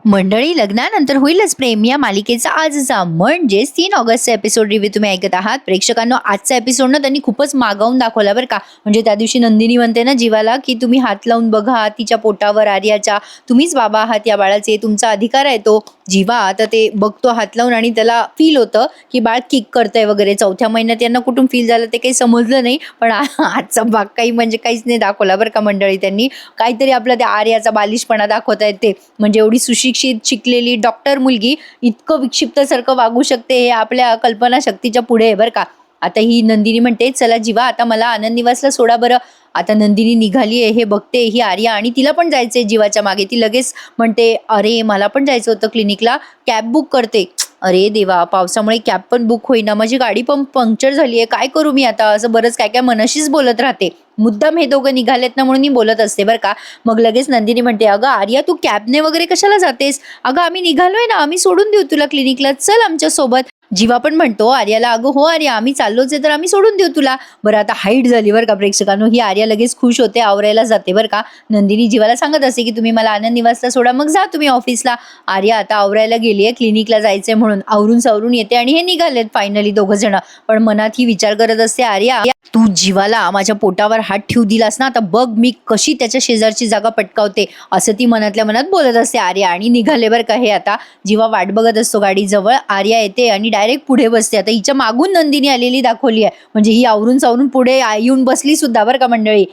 मंडळी, लग्नानंतर होईलच प्रेम या मालिकेचा आजचा म्हणजेच 3 ऑगस्टचा एपिसोड रिव्ह्यू तुम्ही ऐकत आहात. प्रेक्षकांनो, आजचा एपिसोड ना त्यांनी खूपच मागावून दाखवला बरं का. म्हणजे त्या दिवशी नंदिनी म्हणते ना जीवाला की तुम्ही हात लावून बघा तिच्या पोटावर आर्याच्या, तुम्हीच बाबा आहात या बाळाचे, तुमचा अधिकार आहे तो. जीवा आता ते बघतो हात लावून आणि त्याला फील होतं की बाळ किक करतंय वगैरे. 4थ्या महिन्यात यांना कुठून फील झालं ते काही समजलं नाही, पण आजचा भाग काही म्हणजे काहीच नाही दाखवला बरं का मंडळी. त्यांनी काहीतरी आपला त्या आर्याचा बालिशपणा दाखवतायत ते. म्हणजे एवढी सुशिक्षित शिकलेली डॉक्टर मुलगी इतकं विक्षिप्तसारखं वागू शकते हे आपल्या कल्पनाशक्तीच्या पुढे आहे बरं का. आता ही नंदिनी म्हणते चला जीवा आता मला आनंद निवासला सोडा बरं. आता नंदिनी निघाली आहे हे बघते ही आर्या आणि तिला पण जायचंय जीवाच्या मागे. ती लगेच म्हणते अरे मला पण जायचं होतं क्लिनिकला, कॅब बुक करते. अरे देवा, पावसामुळे कॅब पण बुक होईना, माझी गाडी पण पंक्चर झाली आहे, काय करू मी आता. असं बरंच काय काय मनाशीच बोलत राहते. मुद्दाम हे दोघं निघालेत ना म्हणून मी बोलत असते बरं का. मग लगेच नंदिनी म्हणते अगं आर्या तू कॅबने वगैरे कशाला जातेस. अगं आम्ही निघालोय ना, आम्ही सोडून देऊ तुला क्लिनिकला, चल आमच्या सोबत. जीवा पण म्हणतो आर्याला अगं हो आर्या आम्ही चाललोच आहे तर आम्ही सोडून देऊ तुला. बरं आता हाईट झाली बरं का प्रेक्षकांनो. ही आर्या लगेच खुश होते, आवरायला जाते बरं का. नंदिनी जीवाला सांगत असते की तुम्ही मला आनंद निवासला सोडा, मग जा तुम्ही ऑफिसला. आर्या आता आवरायला गेली आहे, क्लिनिकला जायचंय म्हणून आवरून सावरून येते आणि हे निघालेत फायनली दोघं जण. पण मनात ही विचार करत असते आर्या तू जीवाला माझ्या पोटावर हात ठेवू दिलास ना, आता बघ मी कशी त्याच्या शेजारची जागा पटकावते, असं ती मनातल्या मनात बोलत असते आर्या. आणि निघाले बरं का हे. आता जीवा वाट बघत असतो गाडीजवळ. आर्या येते आणि डायरेक्ट पुढे बसते. आता हिच्या मागून नंदिनी आलेली दाखवली आहे, म्हणजे ही आवरून सावरून पुढे येऊन बसली सुद्धा बरं का मंडळी.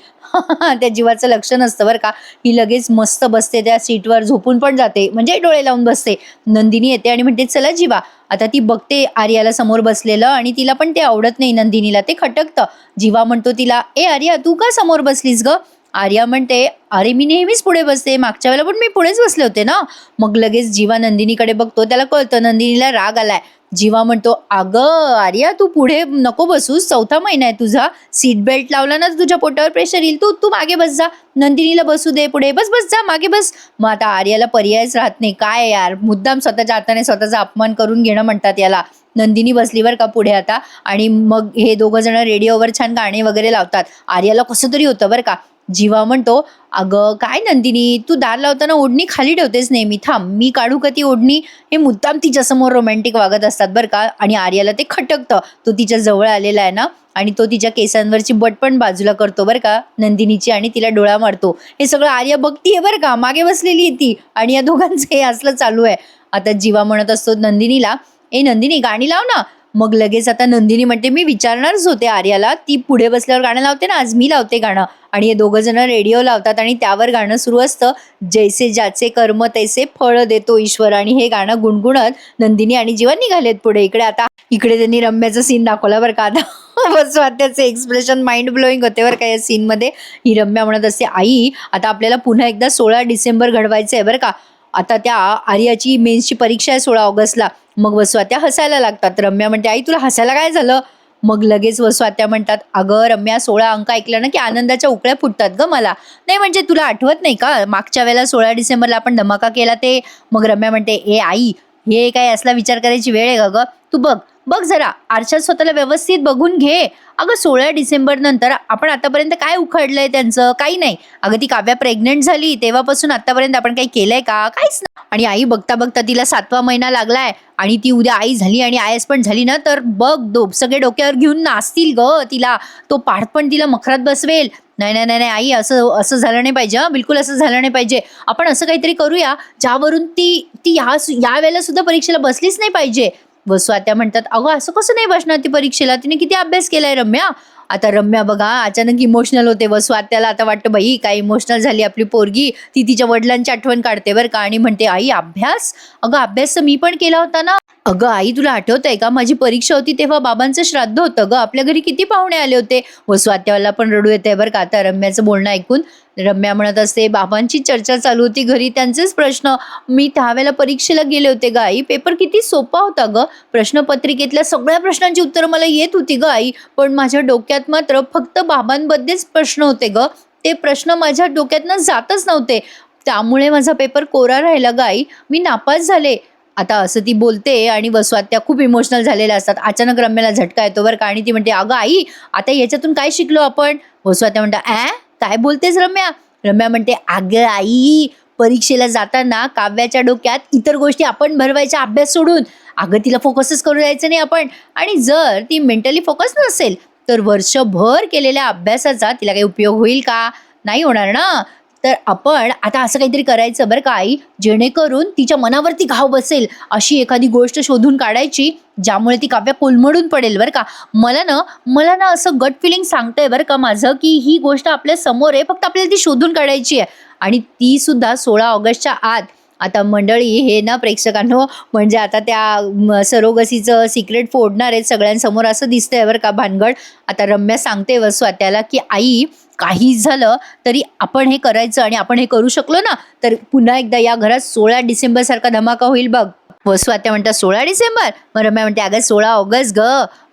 त्या जीवाचं लक्ष नसतं बरं का. ही लगेच मस्त बसते त्या सीटवर, झोपून पण जाते, म्हणजे डोळे लावून बसते. नंदिनी येते आणि म्हणते चला जीवा. आता ती बघते आर्याला समोर बसलेलं आणि तिला पण ते आवडत नाही नंदिनीला, ते खटकतं. जीवा म्हणतो तिला ए आर्या तू का समोर बसलीस ग. आर्या म्हणते अरे मी नेहमीच पुढे बसते, मागच्या वेळेला पण मी पुढेच बसले होते ना. मग लगेच जीवा नंदिनीकडे बघतो, त्याला कळतं नंदिनीला राग आलाय. जीवा म्हणतो अगं आर्या तू पुढे नको बसूस, 4था महिना आहे तुझा, सीट बेल्ट लावला ना तुझ्या पोटावर प्रेशर येईल, तू तू मागे बस जा. नंदिनीला बसू दे पुढे, बस बस जा मागे बस. मग आता आर्याला पर्यायच राहत नाही, काय यार मुद्दाम स्वतःच्या हाताने स्वतःचा अपमान करून घेणं म्हणतात याला. नंदिनी बसलीवर का पुढे आता. आणि मग हे दोघं जण रेडिओवर छान गाणे वगैरे लावतात. आर्याला कसं तरी होतं बरं का. जीवा म्हणतो अगं काय नंदिनी तू दार लावताना ओढणी खाली ठेवतेस नेहमी, थांब मी काढू का ती ओढणी. हे मुद्दाम तिच्यासमोर रोमॅन्टिक वागत असतात बरं का. आणि आर्याला ते खटकतं, तो तिच्या जवळ आलेला आहे ना. आणि तो तिच्या केसांवरची बट पण बाजूला करतो बरं का नंदिनीची, आणि तिला डोळा मारतो. हे सगळं आर्या बघतीये बरं का, मागे बसलेली आहे ती, आणि या दोघांचं हे असलं चालू आहे. आता जीवा म्हणत असतो नंदिनीला ए नंदिनी गाणी लाव ना. मग लगेच आता नंदिनी म्हणते मी विचारणारच होते आर्याला, ती पुढे बसल्यावर गाणं लावते ना, आज मी लावते गाणं. आणि हे दोघं जण रेडिओ लावतात आणि त्यावर गाणं सुरू असतं, जैसे ज्याचे कर्म तैसे फळ देतो ईश्वर. आणि हे गाणं गुणगुणत नंदिनी आणि जीवा निघालेत पुढे. इकडे त्यांनी रम्याचा सीन दाखवला बरं का. आता बस त्याचे एक्सप्रेशन माइंड ब्लोईंग होते बरं का या सीन मध्ये. ही रम्या म्हणत असते आई आता आपल्याला पुन्हा एकदा 16 डिसेंबर घडवायचं आहे बरं का. आता त्या आर्याची मेन्सची परीक्षा आहे 16 ऑगस्टला. मग वसवात्या हसायला लागतात. रम्या म्हणते आई तुला हसायला काय झालं. मग लगेच वसवात्या म्हणतात अगं रम्या 16 अंक ऐकलं ना की आनंदाच्या उकळ्या फुटतात ग मला. नाही म्हणजे तुला आठवत नाही का मागच्या वेळेला 16 डिसेंबरला आपण धमाका केला ते. मग रम्या म्हणते ए आई हे काय असला विचार करायची वेळ आहे का ग. तू बघ बघ जरा आरशात स्वतःला व्यवस्थित बघून घे. अगं 16 डिसेंबर नंतर आपण आतापर्यंत काय उखडलंय त्यांचं, काही नाही. अगं ती काव्या प्रेग्नेंट झाली तेव्हापासून आतापर्यंत आपण काही केलंय का, काहीच नाही. आणि आई बघता बघता तिला 7वा महिना लागलाय आणि ती उद्या आई झाली आणि आयस पण झाली ना, तर बघ सगळे डोक्यावर घेऊन नाचतील ग तिला. तो पाठ पण तिला मखरात बसवेल. नाही नाही नाही नाही आई असं असं झालं नाही पाहिजे, बिलकुल असं झालं नाही पाहिजे. आपण असं काहीतरी करूया ज्यावरून ती ती या वेळेला सुद्धा परीक्षेला बसलीच नाही पाहिजे. वसवात्या म्हणतात अगं असं कसं नाही बसणार ती परीक्षेला, तिने किती अभ्यास केलाय रम्या. आता रम्या बघा अचानक इमोशनल होते. वसवात्याला आता वाटतं बाई काय इमोशनल झाली आपली पोरगी. ती तिच्या वडिलांची आठवण काढते बरं का आणि म्हणते आई अभ्यास, अगं अभ्यास तर मी पण केला होता ना. अगं आई तुला आठवतंय का माझी परीक्षा होती तेव्हा बाबांचं श्राद्ध होतं ग, आपल्या घरी किती पाहुणे आले होते. वसवात्याला पण रडू येते बरं का आता रम्याचं बोलणं ऐकून. रम्या म्हणत असते बाबांची चर्चा चालू होती घरी, त्यांचेच प्रश्न. मी त्यावेळेला परीक्षेला गेले होते ग आई, पेपर किती सोपा होता ग. प्रश्नपत्रिकेतल्या सगळ्या प्रश्नांची उत्तरं मला येत होती ग आई, पण माझ्या डोक्यात मात्र फक्त बाबांबद्दलच प्रश्न होते ग. ते प्रश्न माझ्या डोक्यातनं जातच नव्हते, त्यामुळे माझा पेपर कोरा राहिला ग आई, मी नापास झाले. आता असं ती बोलते आणि वसवात्या खूप इमोशनल झालेल्या असतात. अचानक रम्याला झटका येतो बरं का आणि ती म्हणते अगं आई आता याच्यातून काय शिकलो आपण. वसवात्या म्हणतात काय बोलतेस रम्या. रम्या म्हणते अगं आई परीक्षेला जाताना काव्याच्या डोक्यात इतर गोष्टी आपण भरवायच्या अभ्यास सोडून. अगं तिला फोकसच करू द्यायचं नाही आपण. आणि जर ती मेंटली फोकस नसेल तर वर्षभर केलेल्या अभ्यासाचा तिला काही उपयोग होईल का? नाही होणार ना. तर आपण आता असं काहीतरी करायचं बरं का आई, जेणेकरून तिच्या मनावरती घाव बसेल अशी एखादी गोष्ट शोधून काढायची, ज्यामुळे ती काव्या कोलमडून पडेल बरं का. मला ना असं गट फिलिंग सांगतंय बरं का माझं, की ही गोष्ट आपल्या समोर आहे, फक्त आपल्याला ती शोधून काढायची आहे. आणि ती सुद्धा 16 ऑगस्टच्या आत. आता मंडळी हे ना प्रेक्षकांनो, म्हणजे आता त्या सरोगसीचं सिक्रेट फोडणार आहेत सगळ्यांसमोर असं दिसतंय बरं का भानगड. आता रम्या सांगते वसुआत्याला, की आई काही झालं तरी आपण हे करायचं आणि आपण हे करू शकलो ना तर पुन्हा एकदा या घरात 16 डिसेंबर सारखा धमाका होईल बघ. वसुआत्या म्हणतात 16 डिसेंबर, मग रम्या म्हणते अगं 16 ऑगस्ट ग.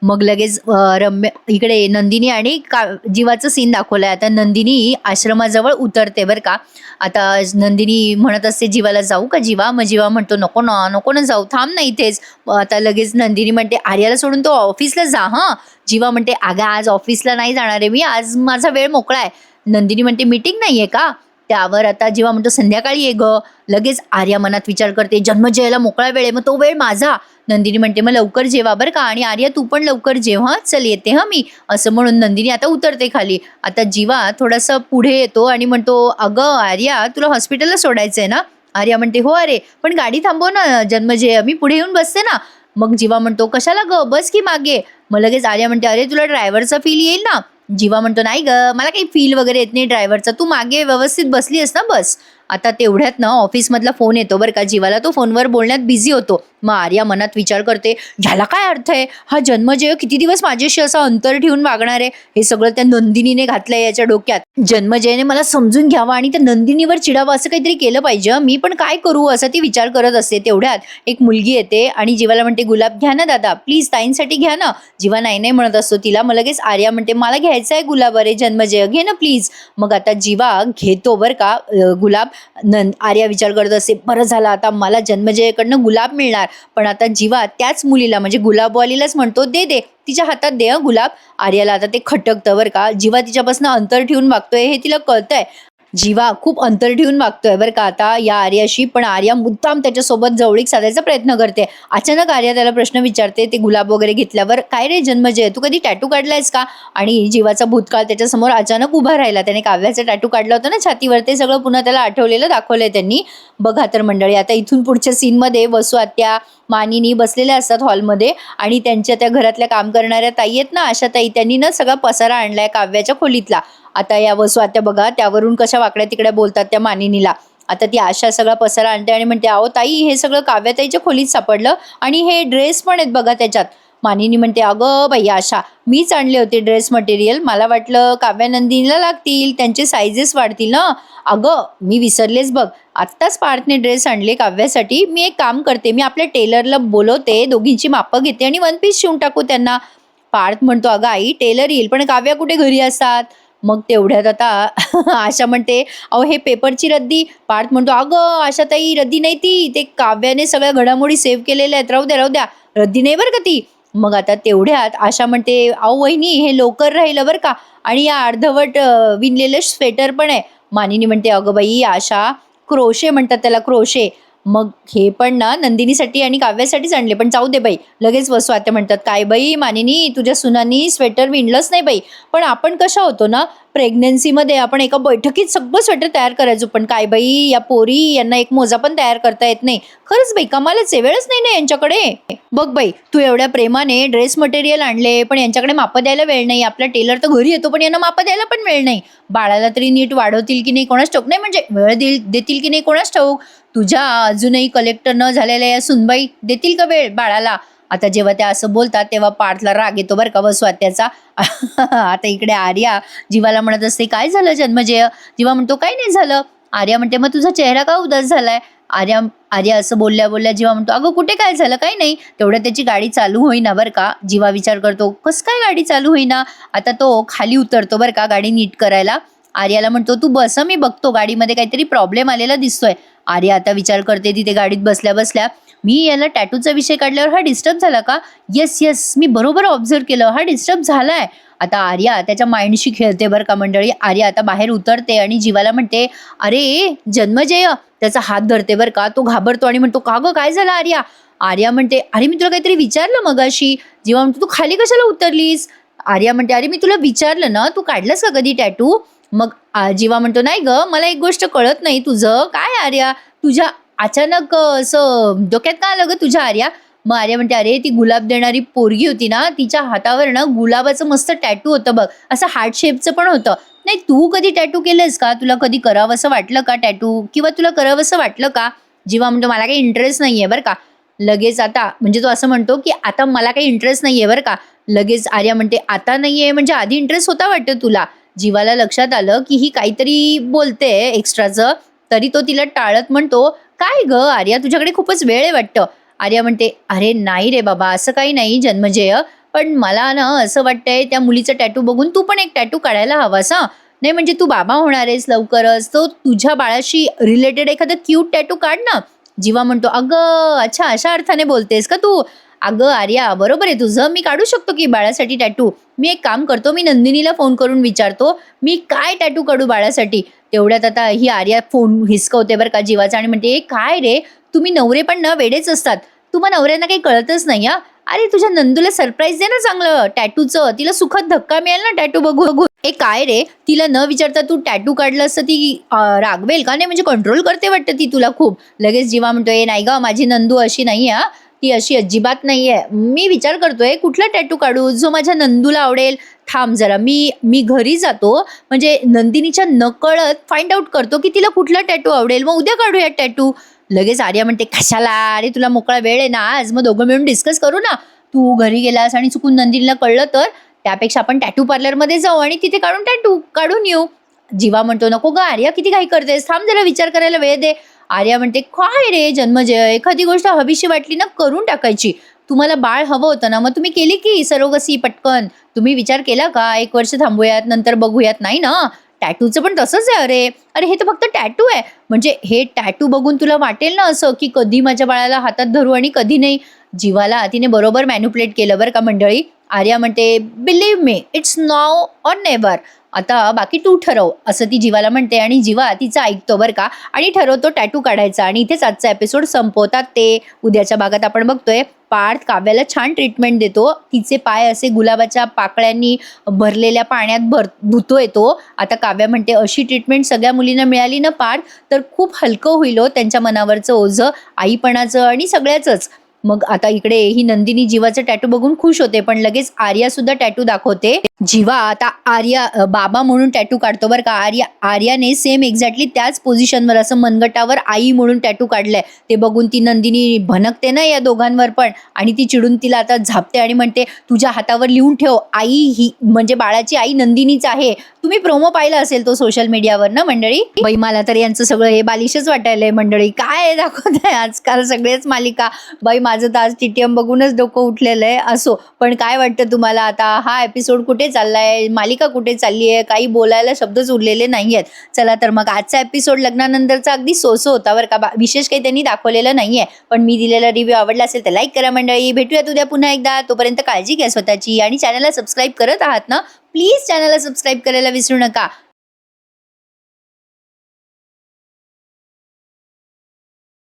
मग लगेच रम्या इकडे नंदिनी आणि जीवाचं सीन दाखवलंय. आता नंदिनी आश्रमाजवळ उतरते बरं का. आता नंदिनी म्हणत असते जीवाला, जाऊ का जीवा? मग जीवा म्हणतो नको ना नको ना जाऊ, थांब ना इथेच. आता लगेच नंदिनी म्हणते आर्याला सोडून तो ऑफिसला जा. हां. जीवा म्हणते अगं आज ऑफिसला नाही जाणार आहे मी, आज माझा वेळ मोकळा आहे. नंदिनी म्हणते मीटिंग नाहीये का? त्यावर आता जीवा म्हणतो संध्याकाळी ये ग. लगेच आर्या मनात विचार करते जन्मजयाला मोकळा वेळ आहे, मग तो वेळ माझा. नंदिनी म्हणते मग लवकर जेवा बरं का, आणि आर्या तू पण लवकर जेव हां, चल येते हां मी. असं म्हणून नंदिनी आता उतरते खाली. आता जीवा थोडासा पुढे येतो आणि म्हणतो अगं आर्या तुला हॉस्पिटलला सोडायचंय ना? आर्या म्हणते हो अरे पण गाडी थांबव ना जन्मजय, मी पुढे येऊन बसते ना. मग जीवा म्हणतो कशाला ग, बस की मागे. मग लगेच आर्या म्हणते अरे तुला ड्रायव्हरचा फील येईल ना. जीवा म्हणतो नाही ग मला काही फील वगैरे येत नाही ड्रायव्हरचा, तू मागे व्यवस्थित बसली आहेस ना बस. आता तेवढ्यात ना ऑफिसमधला फोन येतो बरं का जीवाला, तो फोनवर बोलण्यात बिझी होतो. मग आर्या मनात विचार करते ह्याला काय अर्थ आहे, हा जन्मजय किती दिवस माझ्याशी असं अंतर ठेवून वागणार आहे. हे सगळं त्या नंदिनीने घातलंय याच्या डोक्यात. जन्मजयने मला समजून घ्यावा आणि त्या नंदिनीवर चिडावं असं काहीतरी केलं पाहिजे. मी पण काय करू असं ती विचार करत असते. तेवढ्यात एक मुलगी येते आणि जीवाला म्हणते गुलाब घ्या ना दादा प्लीज, ताईंसाठी घ्या ना. जीवा नाही नाही म्हणत असतो तिला. मग लगेच आर्या म्हणते मला घ्यायचा आहे गुलाब, अरे जन्मजय घे ना प्लीज. मग आता जीवा घेतो बरं का गुलाब. आर्या विचार करत असते बरं झालं आता मला जन्मजयकडनं गुलाब मिळणार. पण आता जीवा त्याच मुलीला म्हणजे गुलाबवालीलाच म्हणतो दे दे तिच्या हातात दे गुलाब. आर्याला आता ते खटकतं बरं का. जीवा तिच्यापासून अंतर ठेवून वागतोय हे तिला कळतंय. जीवा खूप अंतर ठेवून वागतोय बरं का आता या आर्याशी. पण आर्या मुद्दाम त्याच्यासोबत जवळीक साधायचा प्रयत्न करते. अचानक आर्या त्याला प्रश्न विचारते ते गुलाब वगैरे घेतल्यावर, काय रे जन्मजय तू कधी टॅटू काढलायस का? आणि जीवाचा भूतकाळ त्याच्यासमोर अचानक उभा राहिला. त्याने काव्याचा टॅटू काढला होता ना छातीवर, ते सगळं पुन्हा त्याला आठवलेलं दाखवलंय त्यांनी. बघा तर मंडळी आता इथून पुढच्या सीनमध्ये वसुआत्या मानिनी बसलेल्या असतात हॉलमध्ये आणि त्यांच्या त्या घरातल्या काम करणाऱ्या ताई आहेत ना आशा ताई, त्यांनी ना सगळा पसारा आणलाय काव्याच्या खोलीतला. आता या वसुआत्या बघा त्यावरून कशा वाकड्या तिकड्या बोलतात त्या मानिनीला. आता ती आशा सगळा पसारा आणते आणि म्हणते अहो ताई हे सगळं काव्याताईच्या खोलीत सापडलं आणि हे ड्रेस पण आहेत बघा त्याच्यात. मानिनी म्हणते अगं बाई आशा मीच आणले होते ड्रेस मटेरियल, मला वाटलं काव्या नंदिनीला लागतील, त्यांचे साईजेस वाढतील ना. अगं मी विसरलेच बघ, आत्ताच पार्थने ड्रेस आणले काव्यासाठी. मी एक काम करते, मी आपल्या टेलरला बोलवते, दोघींची मापं घेते आणि वन पीस शिवून टाकू त्यांना. पार्थ म्हणतो अगं आई टेलर येईल पण काव्या कुठे घरी असतात. मग तेवढ्यात आता आशा म्हणते अहो हे पेपरची रद्दी. पार्थ म्हणतो अगं आशाताई रद्दी नाही ती, ते काव्याने सगळ्या घडामोडी सेव्ह केलेल्या आहेत, राहू द्या रद्दी नाही बरं का ती. मग आता तेवढ्यात आशा म्हणते अहो वहिनी हे लवकर राहिलं बरं का, आणि या अर्धवट विणलेलं स्वेटर पण आहे. मानिनी म्हणते अगं बाई आशा क्रोशे म्हणतात त्याला, क्रोशे. मग हे पण ना नंदिनीसाठी आणि काव्यासाठीच आणले, पण जाऊ दे बाई. लगेच वसुआत्या म्हणतात काय बाई मानिनी तुझ्या सुनांनी स्वेटर विणलंच नाही बाई. पण आपण कशा होतो ना प्रेग्नन्सीमध्ये आपण एका बैठकीत सगळं स्वेटर तयार करायचो, पण काय बाई या पोरी यांना एक मोजा पण तयार करता येत नाही. खरंच बाई कमालच आहे, वेळच नाही ना यांच्याकडे. बघ बाई तू एवढ्या प्रेमाने ड्रेस मटेरियल आणले पण यांच्याकडे मापं द्यायला वेळ नाही. आपला टेलर तर घरी येतो पण यांना मापं द्यायला पण वेळ नाही. बाळाला तरी नीट वाढवतील की नाही कोणाच ठाऊक, नाही म्हणजे वेळ देतील की नाही कोणाच ठाऊक. तुझ्या अजूनही कलेक्टर न झालेल्या या सुनबाई देतील का वेळ बाळाला. आता जेव्हा त्या असं बोलतात तेव्हा पार्थला राग येतो बरं का वसुआत्याचा. आता इकडे आर्या जीवाला म्हणत असते काय झालं जन्मजय. जीवा म्हणतो काय नाही झालं. आर्या म्हणते मग तुझा चेहरा का उदास झालाय. आर्या असं बोलल्या जीवा म्हणतो अगं कुठे काय झालं काही नाही. तेवढ्या त्याची गाडी चालू होईना बरं का. जीवा विचार करतो कस काय गाडी चालू होईना. आता तो खाली उतरतो बरं का गाडी नीट करायला. आर्याला म्हणतो तू बस मी बघतो, गाडीमध्ये काहीतरी प्रॉब्लेम आलेला दिसतोय. आर्या आता विचार करते तिथे गाडीत बसल्या बसल्या मी याला टॅटूचा विषय काढल्यावर हा डिस्टर्ब झाला का. येस मी बरोबर ऑब्झर्व केलं, हा डिस्टर्ब झालाय. आता आर्या त्याच्या माइंडशी खेळते बरं का मंडळी. आर्या आता बाहेर उतरते आणि जीवाला म्हणते अरे जन्मजय त्याचा हात धरते बरं का. तो घाबरतो आणि म्हणतो, "का गं काय झालं आर्या?" आर्या म्हणते, "अरे मी तुला काहीतरी विचारलं मगाशी." जीवा म्हणतो, "तू खाली कशाला उतरलीस?" आर्या म्हणते, "अरे मी तुला विचारलं ना, तू काढलास का कधी टॅटू?" मग जीवा म्हणतो, "नाही गं, मला एक गोष्ट कळत नाही तुझं. काय आर्या, तुझ्या अचानक असं डोक्यात का आलं गं तुझ्या आर्या?" मग आर्या म्हणते, "अरे ती गुलाब देणारी पोरगी होती ना, तिच्या हातावर ना गुलाबाचं मस्त टॅटू होतं बघ, असं हार्ट शेपचं पण होतं. नाही तू कधी टॅटू केलंस का? तुला कधी करावंसं वाटलं का टॅटू? किंवा तुला करावंसं वाटलं का?" जीवा म्हणतो, "मला काही इंटरेस्ट नाहीये बरं का." लगेच आता म्हणजे तो असं म्हणतो, की "आता मला काही इंटरेस्ट नाहीये बरं का." लगेच आर्या म्हणते, "आता नाहीये म्हणजे आधी इंटरेस्ट होता वाटतं तुला." जीवाला लक्षात आलं, की ही काहीतरी बोलतेय एक्स्ट्राचं. तरी तो तिला टाळत म्हणतो, "काय गं आर्या, तुझ्याकडे खूपच वेळ आहे वाटतं." आर्या म्हणते, "अरे नाही रे बाबा, असं काही नाही जन्मजेय. पण मला ना असं वाटतंय त्या मुलीचा टॅटू बघून तू पण एक टॅटू काढायला हवास हां. नाही म्हणजे तू बाबा होणार आहेस लवकरच, तो तुझ्या बाळाशी रिलेटेड एखादा क्यूट टॅटू काढ ना." जीवा म्हणतो, "अगं, अच्छा अशा अर्थाने बोलतेस का तू? अगं आर्या, बरोबर आहे तुझं. मी काढू शकतो की बाळासाठी टॅटू. मी एक काम करतो, मी नंदिनीला फोन करून विचारतो, मी काय टॅटू काढू बाळासाठी?" तेवढ्यात आता ही आर्या फोन हिसकवते बरं का जीवाचा आणि म्हणते, "ए काय रे, तुम्ही नवरे पण ना वेडेच असतात. तुम्हा नवऱ्यांना काही कळतच नाही हां. अरे तुझ्या नंदूला सरप्राईज दे ना चांगलं टॅटूचं. तिला सुखद धक्का मिळेल ना टॅटू बघून." "ए काय रे, तिला न विचारता तू टॅटू काढलं असतं ती रागवेल का? नाही म्हणजे कंट्रोल करते वाटतं ती तुला खूप." लगेच जीवा म्हणतो, "ए नाही गं, माझी नंदू अशी नाहीये हां. ती अशी अजिबात नाहीये. मी विचार करतोय कुठला टॅटू काढू जो माझ्या नंदूला आवडेल. थांब जरा मी घरी जातो म्हणजे नंदिनीच्या नकळत फाइंड आउट करतो की तिला कुठला टॅटू आवडेल. मग उद्या काढूया टॅटू." लगेच आर्या म्हणते, "कशाला? अरे तुला मोकळा वेळ आहे ना आज, मग दोघं मिळून डिस्कस करू ना. तू घरी गेलास आणि चुकून नंदिनीला कळलं तर? त्यापेक्षा आपण टॅटू पार्लरमध्ये जाऊ आणि तिथे टॅटू काढून येऊ." जीवा म्हणतो, "नको गं आर्या, किती घाई करतेस? थांब जरा विचार करायला वेळ दे." आर्या म्हणते, "काय रे जन्मजय, एखादी गोष्ट हवीशी वाटली ना करून टाकायची. तुम्हाला बाळ हवं होतं ना, मग तुम्ही केली की सरोगसी पटकन. तुम्ही विचार केला का 1 वर्ष थांबूयात, नंतर बघूयात? नाही ना. टॅटूचं पण तसंच आहे अरे. अरे हे तर फक्त टॅटू आहे. म्हणजे हे टॅटू बघून तुला वाटेल ना असं, की कधी माझ्या बाळाला हातात धरू आणि कधी नाही." जीवाला तिने बरोबर मॅनिप्युलेट केलं बरं का मंडळी. आर्या म्हणते, "believe me, it's now or never. आता बाकी तू ठरव." असं ती जीवाला म्हणते आणि जीवा तिचं ऐकतो बरं का आणि ठरवतो टॅटू काढायचा आणि इथेच आजचा एपिसोड संपवतात ते. उद्याच्या भागात आपण बघतोय पार्थ काव्याला छान ट्रीटमेंट देतो. तिचे पाय असे गुलाबाच्या पाकळ्यांनी भरलेल्या पाण्यात धुतोय तो. आता काव्या म्हणते, "अशी ट्रीटमेंट सगळ्या मुलींना मिळाली ना पार्थ, तर खूप हलकं होईल हो त्यांच्या मनावरचं ओझं, आईपणाचं आणि सगळ्याचंच." मग आता इकडे ही नंदिनी जीवाचं टॅटू बघून खुश होते, पण लगेच आर्या सुद्धा टॅटू दाखवते. जीवा आता बाबा म्हणून टॅटू काढतो बरं का. आर्याने सेम एक्झॅक्टली त्याच पोझिशनवर असं मनगटावर आई म्हणून टॅटू काढलाय. ते बघून ती नंदिनी भनकते ना या दोघांवर पण आणि ती चिडून तिला आता झापते आणि म्हणते, "तुझ्या हातावर लिहून ठेव, आई ही म्हणजे बाळाची आई नंदिनीच आहे." तुम्ही प्रोमो पाहिला असेल तो सोशल मीडियावर ना मंडळी. बाई मला तर यांचं सगळं हे बालिशच वाटायलंय मंडळी. काय दाखवत आहे आजकाल सगळेच मालिका. बाई माझं तर आज टीटीएम बघूनच डोकं उठलेलं आहे. असो, पण काय वाटतं तुम्हाला आता हा एपिसोड कुठे चाललाय? मालिका कुठे चालली आहे? काही बोलायला शब्दच उरलेले नाहीयेत. चला तर मग आजचा एपिसोड लग्नानंतरचा अगदी सोसो होता बरं का. विशेष काही त्यांनी दाखवलेलं नाहीये. पण मी दिलेला रिव्ह्यू आवडला असेल तर लाईक करा मंडळी. भेटूयात उद्या पुन्हा एकदा. तोपर्यंत काळजी घ्या स्वतःची आणि चॅनलला सबस्क्राईब करत आहात ना? प्लीज चॅनलला सबस्क्राईब करायला विसरू नका.